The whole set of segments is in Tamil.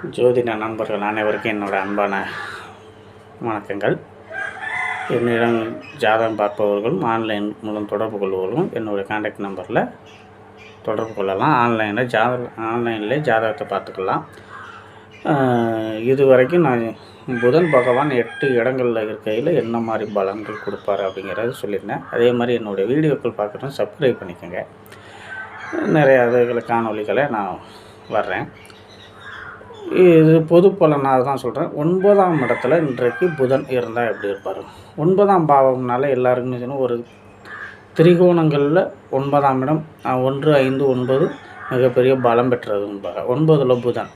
ஜோதிட நண்பர்கள் அனைவருக்கும் என்னோடய அன்பான வணக்கங்கள். என்னிடம் ஜாதகம் பார்ப்பவர்களும் ஆன்லைன் மூலம் தொடர்பு கொள்பவர்களும் என்னுடைய கான்டாக்ட் நம்பரில் தொடர்பு கொள்ளலாம். ஆன்லைனில் ஜாதகத்தை பார்த்துக்கலாம். இது வரைக்கும் நான் புதன் பகவான் 8 இடங்களில் இருக்கையில் என்ன மாதிரி பலன்கள் கொடுப்பார் அப்படிங்கிறத சொல்லியிருந்தேன். அதே மாதிரி என்னுடைய வீடியோக்கள் பார்க்குறோம், சப்ஸ்கிரைப் பண்ணிக்கோங்க. நிறைய அதுகளை காணொலிகளை நான் வர்றேன். இது பொது பலனாக தான் சொல்கிறேன். 9ஆம் இடத்துல இன்றைக்கு புதன் இருந்தால் எப்படி இருப்பார்? 9ஆம் பாவம்னால எல்லாருக்குமே சொன்னால் ஒரு திரிகோணங்களில் 9ஆம் இடம் 1, 5, 9 மிகப்பெரிய பலம் பெற்றதும்பாங்க. 9ல் புதன்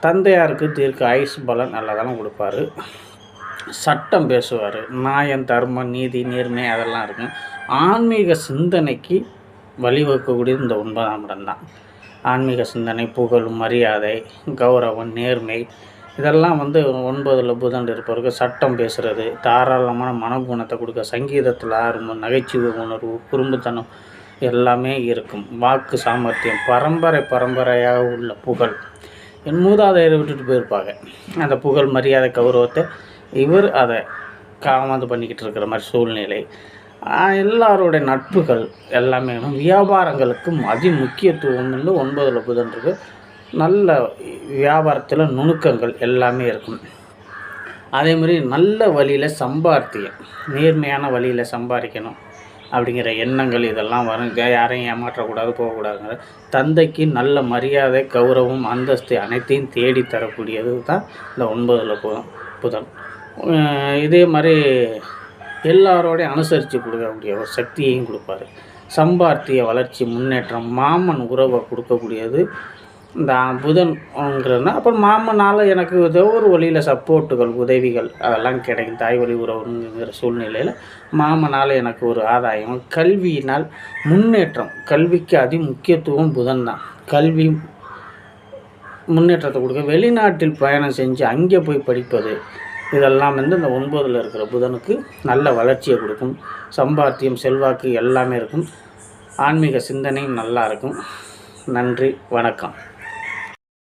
தந்தையாருக்கு தீர்க்க ஆயுசு பலன் நல்லதாலும் கொடுப்பார். சட்டம் பேசுவார். நியாயம், தர்மம், நீதி, நேர்மை அதெல்லாம் இருக்கும். ஆன்மீக சிந்தனைக்கு வழிவகுக்கக்கூடியது இந்த 9ஆம் இடம்தான். ஆன்மீக சிந்தனை, புகழ், மரியாதை, கௌரவம், நேர்மை இதெல்லாம் 9ல் புதன் இருப்பவருக்கு சட்டம் பேசுகிறது, தாராளமான மனகுணத்தை கொடுக்க, சங்கீதத்தில் ஆர்வம், நகைச்சுவை உணர்வு, குறும்புத்தனம் எல்லாமே இருக்கும். வாக்கு சாமர்த்தியம், பரம்பரையாக உள்ள புகழ். என் மூதாதையரை விட்டுட்டு போயிருப்பாங்க. அந்த புகழ், மரியாதை, கௌரவத்தை இவர் அதை காமந்து பண்ணிக்கிட்டு இருக்கிற மாதிரி சூழ்நிலை. எல்லாருடைய நட்புகள் எல்லாமே வியாபாரங்களுக்கு அதி முக்கியத்துவம் 9ல் புதன் இருக்குது. நல்ல வியாபாரத்தில் நுணுக்கங்கள் எல்லாமே இருக்கும். அதேமாதிரி நல்ல வழியில் சம்பாத்தியம், நேர்மையான வழியில் சம்பாதிக்கணும் அப்படிங்கிற எண்ணங்கள் இதெல்லாம் வரும். யாரையும் ஏமாற்றக்கூடாது, போகக்கூடாதுங்கிற தந்தைக்கு நல்ல மரியாதை, கௌரவம், அந்தஸ்து அனைத்தையும் தேடி தரக்கூடியது தான் இந்த 9ல் புதன். இதே மாதிரி எல்லாரோடையும் அனுசரித்து கொடுக்கக்கூடிய ஒரு சக்தியையும் கொடுப்பார். சம்பாத்திய வளர்ச்சி, முன்னேற்றம், மாமன் உறவை கொடுக்கக்கூடியது இந்த புதன்ங்கிறதுனா. அப்புறம் மாமனால் எனக்கு ஏதோ ஒரு வழியில் சப்போர்ட்டுகள், உதவிகள் அதெல்லாம் கிடைக்கும். தாய் வழி உறவுங்கிற சூழ்நிலையில் மாமனால் எனக்கு ஒரு ஆதாயம், கல்வியினால் முன்னேற்றம். கல்விக்கு அதி முக்கியத்துவம் புதன் தான். கல்வி முன்னேற்றத்தை கொடுக்க, வெளிநாட்டில் பயணம் செஞ்சு அங்கே போய் படிப்பது இதெல்லாம் இந்த 9ல் இருக்கிற புதனுக்கு நல்ல வளர்ச்சியை கொடுக்கும். சம்பாத்தியம், செல்வாக்கு எல்லாமே இருக்கும். ஆன்மீக சிந்தனையும் நல்லா இருக்கும். நன்றி, வணக்கம்.